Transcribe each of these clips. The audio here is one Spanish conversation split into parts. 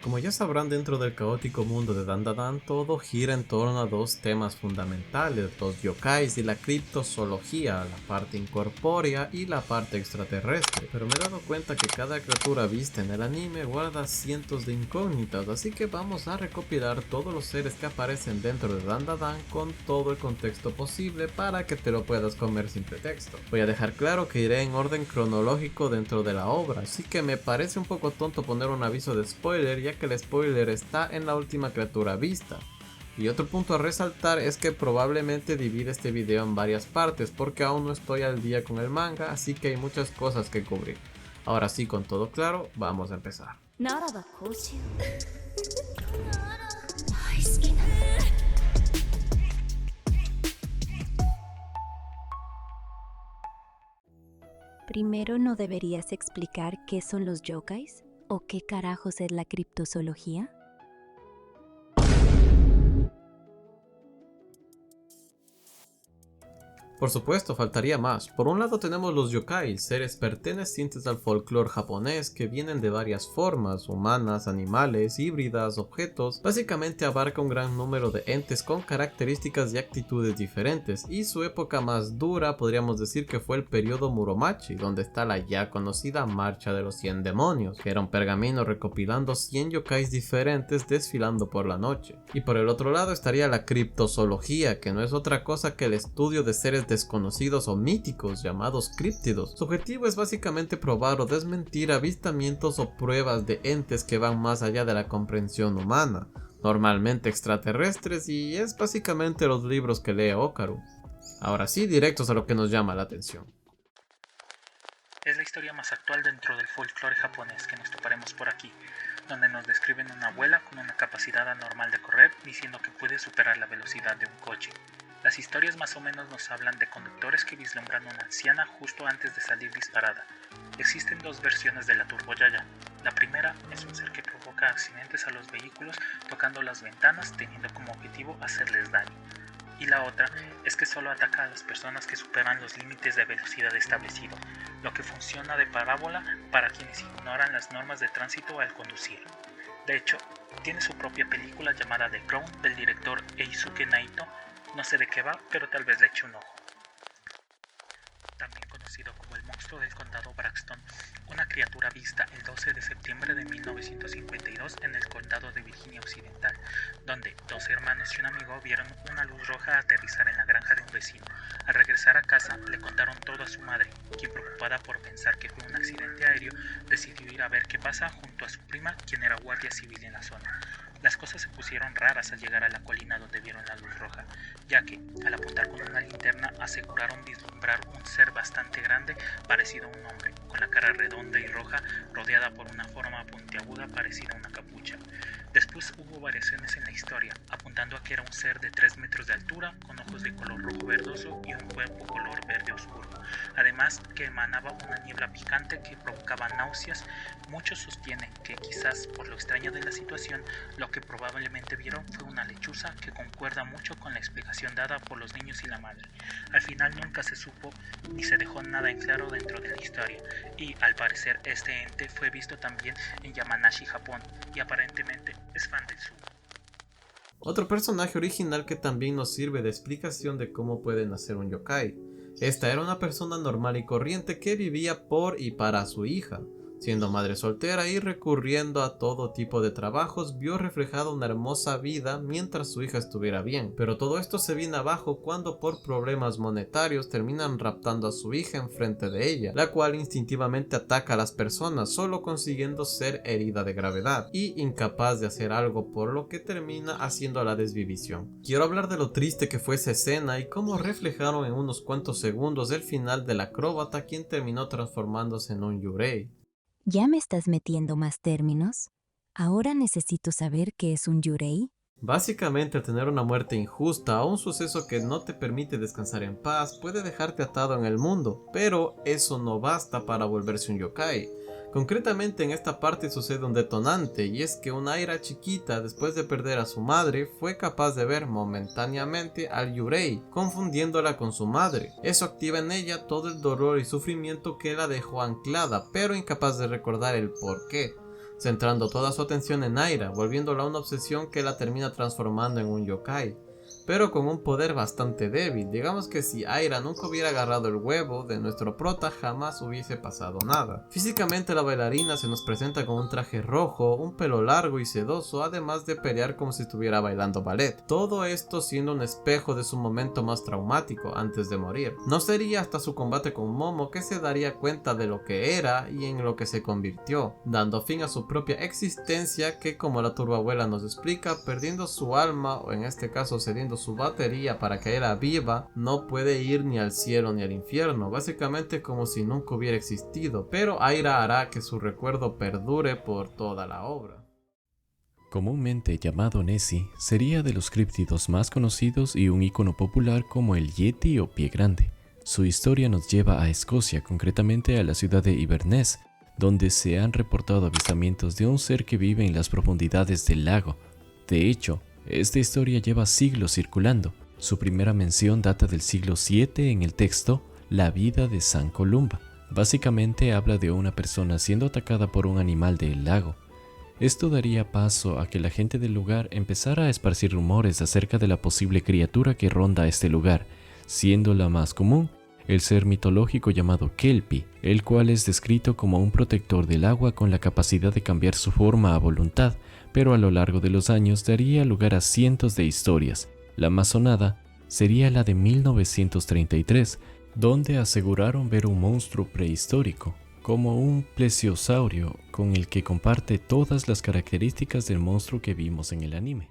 Como ya sabrán, dentro del caótico mundo de Dandadan, todo gira en torno a dos temas fundamentales: los yokais y la criptozoología, la parte incorpórea y la parte extraterrestre. Pero me he dado cuenta que cada criatura vista en el anime guarda cientos de incógnitas, así que vamos a recopilar todos los seres que aparecen dentro de Dandadan con todo el contexto posible para que te lo puedas comer sin pretexto. Voy a dejar claro que iré en orden cronológico dentro de la obra, así que me parece un poco tonto poner un aviso de spoiler, ya que el spoiler está en la última criatura vista. Y otro punto a resaltar es que probablemente divide este video en varias partes porque aún no estoy al día con el manga, así que hay muchas cosas que cubrir. Ahora sí, con todo claro, vamos a empezar. Primero, ¿no deberías explicar qué son los yokais? ¿O qué carajos es la criptozoología? Por supuesto, faltaría más. Por un lado tenemos los yokai, seres pertenecientes al folclore japonés que vienen de varias formas: humanas, animales, híbridas, objetos. Básicamente abarca un gran número de entes con características y actitudes diferentes, y su época más dura podríamos decir que fue el periodo Muromachi, donde está la ya conocida Marcha de los 100 Demonios, que era un pergamino recopilando 100 yokais diferentes desfilando por la noche. Y por el otro lado estaría la criptozoología, que no es otra cosa que el estudio de seres desconocidos o míticos llamados críptidos. Su objetivo es básicamente probar o desmentir avistamientos o pruebas de entes que van más allá de la comprensión humana, normalmente extraterrestres, y es básicamente los libros que lee Okaru. Ahora sí, directos a lo que nos llama la atención. Es la historia más actual dentro del folclore japonés que nos toparemos por aquí, donde nos describen una abuela con una capacidad anormal de correr, diciendo que puede superar la velocidad de un coche. Las historias más o menos nos hablan de conductores que vislumbran a una anciana justo antes de salir disparada. Existen dos versiones de la Turbo Yaya. La primera es un ser que provoca accidentes a los vehículos tocando las ventanas, teniendo como objetivo hacerles daño. Y la otra es que solo ataca a las personas que superan los límites de velocidad establecidos, lo que funciona de parábola para quienes ignoran las normas de tránsito al conducir. De hecho, tiene su propia película llamada The Crown del director Eisuke Naito. No sé de qué va, pero tal vez le eche un ojo. También conocido como el monstruo del condado Braxton, una criatura vista el 12 de septiembre de 1952 en el condado de Virginia Occidental, donde dos hermanos y un amigo vieron una luz roja aterrizar en la granja de un vecino. Al regresar a casa le contaron todo a su madre, quien, preocupada por pensar que fue un accidente aéreo, decidió ir a ver qué pasa junto a su prima, quien era guardia civil en la zona. Las cosas se pusieron raras al llegar a la colina donde vieron la luz roja, ya que, al apuntar con una linterna, aseguraron vislumbrar un ser bastante grande parecido a un hombre, con la cara redonda y roja, rodeada por una forma puntiaguda parecida a una capucha. Después hubo variaciones en la historia, apuntando a que era un ser de 3 metros de altura, con ojos de color rojo verdoso y un cuerpo color verde oscuro. Además, que emanaba una niebla picante que provocaba náuseas. Muchos sostienen que quizás por lo extraño de la situación, lo que probablemente vieron fue una lechuza, que concuerda mucho con la explicación dada por los niños y la madre. Al final nunca se supo ni se dejó nada en claro dentro de la historia, y al parecer este ente fue visto también en Yamanashi, Japón, y aparentemente es fan del sumo. Otro personaje original que también nos sirve de explicación de cómo puede nacer un yokai. Esta era una persona normal y corriente que vivía por y para su hija. Siendo madre soltera y recurriendo a todo tipo de trabajos, vio reflejada una hermosa vida mientras su hija estuviera bien. Pero todo esto se viene abajo cuando por problemas monetarios terminan raptando a su hija enfrente de ella, la cual instintivamente ataca a las personas, solo consiguiendo ser herida de gravedad y incapaz de hacer algo, por lo que termina haciendo la desvivisión. Quiero hablar de lo triste que fue esa escena y cómo reflejaron en unos cuantos segundos el final del acróbata, quien terminó transformándose en un yurei. ¿Ya me estás metiendo más términos? ¿Ahora necesito saber qué es un yurei? Básicamente, al tener una muerte injusta o un suceso que no te permite descansar en paz, puede dejarte atado en el mundo, pero eso no basta para volverse un yokai. Concretamente en esta parte sucede un detonante, y es que una Aira chiquita, después de perder a su madre, fue capaz de ver momentáneamente al Yurei, confundiéndola con su madre. Eso activa en ella todo el dolor y sufrimiento que la dejó anclada, pero incapaz de recordar el porqué. centrando toda su atención en Aira, volviéndola una obsesión que la termina transformando en un yokai, pero con un poder bastante débil. Digamos que si Aira nunca hubiera agarrado el huevo de nuestro prota, jamás hubiese pasado nada. Físicamente la bailarina se nos presenta con un traje rojo, un pelo largo y sedoso, además de pelear como si estuviera bailando ballet. Todo esto siendo un espejo de su momento más traumático antes de morir. No sería hasta su combate con Momo que se daría cuenta de lo que era y en lo que se convirtió, dando fin a su propia existencia que, como la turbabuela nos explica, perdiendo su alma, o en este caso cediendo su batería para que era viva, no puede ir ni al cielo ni al infierno, básicamente como si nunca hubiera existido, pero Aira hará que su recuerdo perdure por toda la obra. Comúnmente llamado Nessie, sería de los críptidos más conocidos y un icono popular como el Yeti o Pie Grande. Su historia nos lleva a Escocia, concretamente a la ciudad de Inverness, donde se han reportado avistamientos de un ser que vive en las profundidades del lago. De hecho, esta historia lleva siglos circulando. Su primera mención data del siglo VII en el texto La vida de San Columba. Básicamente habla de una persona siendo atacada por un animal del lago. Esto daría paso a que la gente del lugar empezara a esparcir rumores acerca de la posible criatura que ronda este lugar, siendo la más común el ser mitológico llamado Kelpie, el cual es descrito como un protector del agua con la capacidad de cambiar su forma a voluntad, pero a lo largo de los años daría lugar a cientos de historias. La más sonada sería la de 1933, donde aseguraron ver un monstruo prehistórico, como un plesiosaurio con el que comparte todas las características del monstruo que vimos en el anime.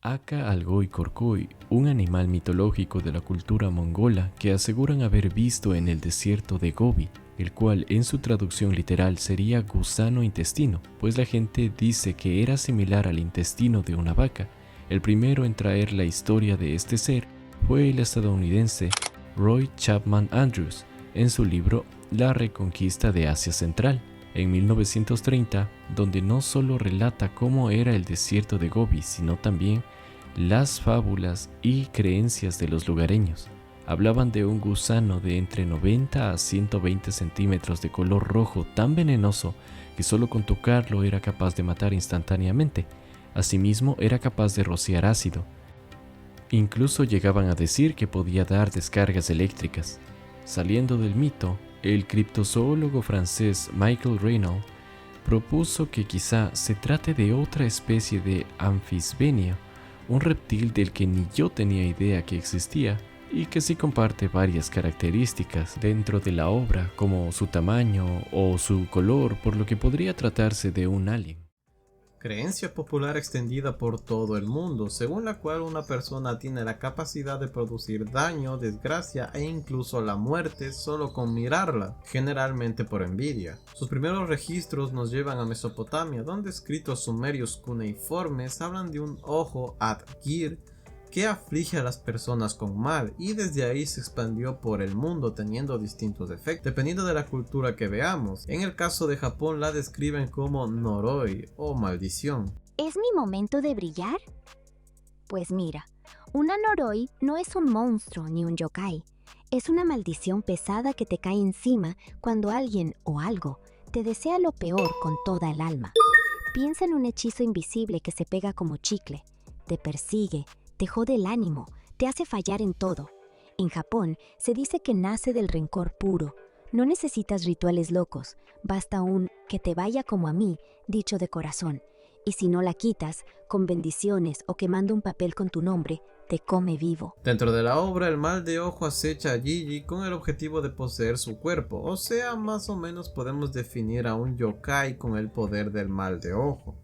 Aka Algoi Korkoi, un animal mitológico de la cultura mongola que aseguran haber visto en el desierto de Gobi, el cual en su traducción literal sería gusano intestino, pues la gente dice que era similar al intestino de una vaca. El primero en traer la historia de este ser fue el estadounidense Roy Chapman Andrews, en su libro La Reconquista de Asia Central, en 1930, donde no solo relata cómo era el desierto de Gobi, sino también las fábulas y creencias de los lugareños. Hablaban de un gusano de entre 90 a 120 centímetros de color rojo tan venenoso que solo con tocarlo era capaz de matar instantáneamente. Asimismo, era capaz de rociar ácido. Incluso llegaban a decir que podía dar descargas eléctricas. Saliendo del mito, el criptozoólogo francés Michael Reynolds propuso que quizá se trate de otra especie de Amphisbaenia, un reptil del que ni yo tenía idea que existía y que sí comparte varias características dentro de la obra, como su tamaño o su color, por lo que podría tratarse de un alien. Creencia popular extendida por todo el mundo, según la cual una persona tiene la capacidad de producir daño, desgracia e incluso la muerte solo con mirarla, generalmente por envidia. Sus primeros registros nos llevan a Mesopotamia, donde escritos sumerios cuneiformes hablan de un ojo Ad-Gir que aflige a las personas con mal, y desde ahí se expandió por el mundo teniendo distintos efectos, dependiendo de la cultura que veamos. En el caso de Japón la describen como Noroi o maldición. ¿Es mi momento de brillar? Pues mira, una Noroi no es un monstruo ni un yokai. Es una maldición pesada que te cae encima cuando alguien o algo te desea lo peor con toda el alma. Piensa en un hechizo invisible que se pega como chicle, te persigue, te jode el ánimo, te hace fallar en todo. En Japón se dice que nace del rencor puro. No necesitas rituales locos, basta un que te vaya como a mí, dicho de corazón. Y si no la quitas, con bendiciones o quemando un papel con tu nombre, te come vivo. Dentro de la obra, el mal de ojo acecha a Gigi con el objetivo de poseer su cuerpo, o sea, más o menos podemos definir a un yokai con el poder del mal de ojo.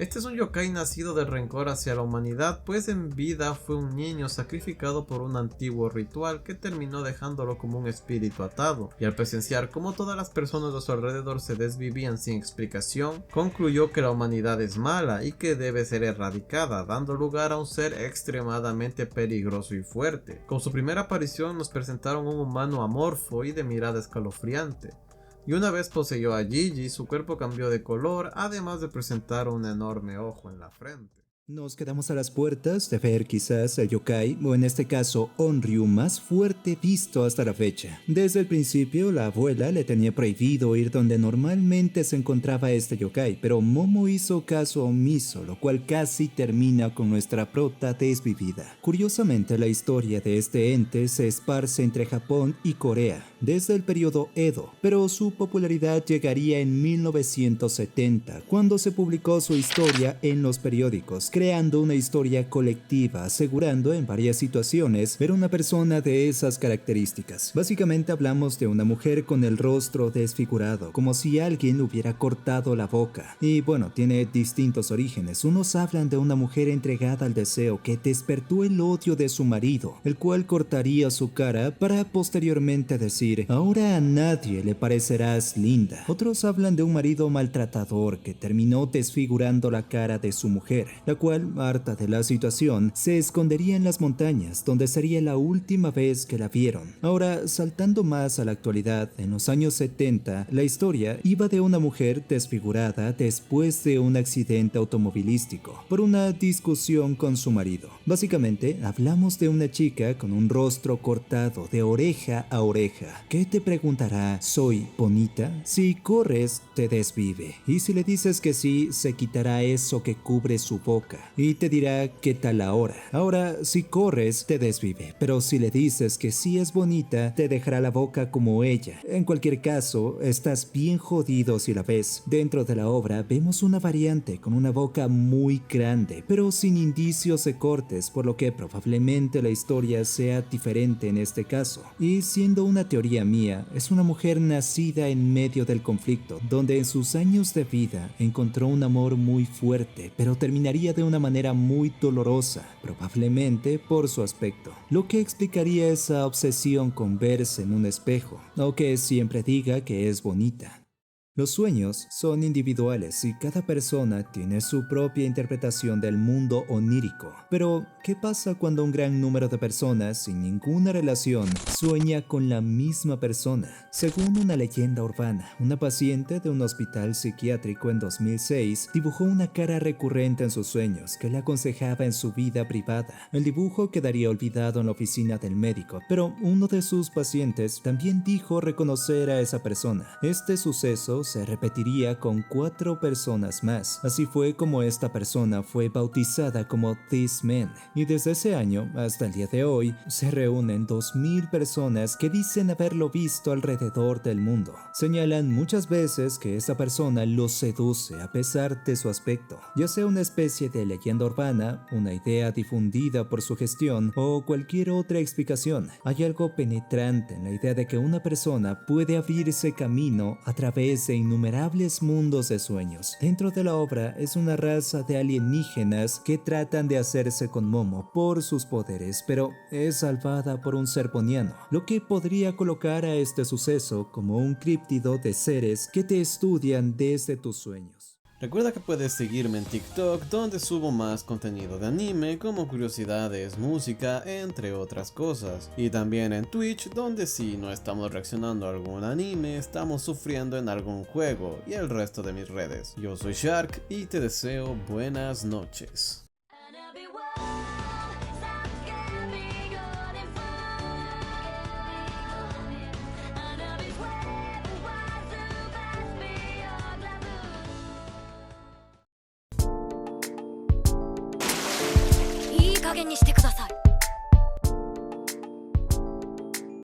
Este es un yokai nacido del rencor hacia la humanidad, pues en vida fue un niño sacrificado por un antiguo ritual que terminó dejándolo como un espíritu atado, y al presenciar cómo todas las personas a su alrededor se desvivían sin explicación, concluyó que la humanidad es mala y que debe ser erradicada, dando lugar a un ser extremadamente peligroso y fuerte. Con su primera aparición nos presentaron un humano amorfo y de mirada escalofriante. Y una vez poseyó a Gigi, su cuerpo cambió de color, además de presentar un enorme ojo en la frente. Nos quedamos a las puertas de ver quizás el yokai, o en este caso Onryu, más fuerte visto hasta la fecha. Desde el principio la abuela le tenía prohibido ir donde normalmente se encontraba este yokai, pero Momo hizo caso omiso, lo cual casi termina con nuestra prota desvivida. Curiosamente, la historia de este ente se esparce entre Japón y Corea desde el periodo Edo, pero su popularidad llegaría en 1970, cuando se publicó su historia en los periódicos, creando una historia colectiva, asegurando en varias situaciones ver una persona de esas características. Básicamente hablamos de una mujer con el rostro desfigurado, como si alguien hubiera cortado la boca. Y bueno, tiene distintos orígenes. Unos hablan de una mujer entregada al deseo que despertó el odio de su marido, el cual cortaría su cara para posteriormente decir: ahora a nadie le parecerás linda. Otros hablan de un marido maltratador que terminó desfigurando la cara de su mujer, la cual, harta de la situación, se escondería en las montañas, donde sería la última vez que la vieron. Ahora, saltando más a la actualidad, en los años 70, la historia iba de una mujer desfigurada después de un accidente automovilístico, por una discusión con su marido. Básicamente, hablamos de una chica con un rostro cortado de oreja a oreja. ¿Qué te preguntará? ¿Soy bonita? Si corres, te desvive. Y si le dices que sí, se quitará eso que cubre su boca y te dirá qué tal ahora. Ahora, si corres, te desvive, pero si le dices que sí es bonita, te dejará la boca como ella. En cualquier caso, estás bien jodido si la ves. Dentro de la obra vemos una variante con una boca muy grande, pero sin indicios de cortes, por lo que probablemente la historia sea diferente en este caso. Y siendo una teoría mía, es una mujer nacida en medio del conflicto, donde en sus años de vida encontró un amor muy fuerte, pero terminaría de una manera muy dolorosa, probablemente por su aspecto, lo que explicaría esa obsesión con verse en un espejo, o que siempre diga que es bonita. Los sueños son individuales y cada persona tiene su propia interpretación del mundo onírico. Pero, ¿qué pasa cuando un gran número de personas sin ninguna relación sueña con la misma persona? Según una leyenda urbana, una paciente de un hospital psiquiátrico en 2006 dibujó una cara recurrente en sus sueños que le aconsejaba en su vida privada. El dibujo quedaría olvidado en la oficina del médico, pero uno de sus pacientes también dijo reconocer a esa persona. Este suceso se repetiría con 4 personas más. Así fue como esta persona fue bautizada como This Man, y desde ese año hasta el día de hoy se reúnen 2000 personas que dicen haberlo visto alrededor del mundo. Señalan muchas veces que esta persona los seduce a pesar de su aspecto, ya sea una especie de leyenda urbana, una idea difundida por su gestión o cualquier otra explicación. Hay algo penetrante en la idea de que una persona puede abrirse camino a través de innumerables mundos de sueños. Dentro de la obra es una raza de alienígenas que tratan de hacerse con Momo por sus poderes, pero es salvada por un serponiano, lo que podría colocar a este suceso como un críptido de seres que te estudian desde tus sueños. Recuerda que puedes seguirme en TikTok, donde subo más contenido de anime, como curiosidades, música, entre otras cosas. Y también en Twitch, donde si no estamos reaccionando a algún anime, estamos sufriendo en algún juego, y el resto de mis redes. Yo soy Shark y te deseo buenas noches. "いい加減にしてください。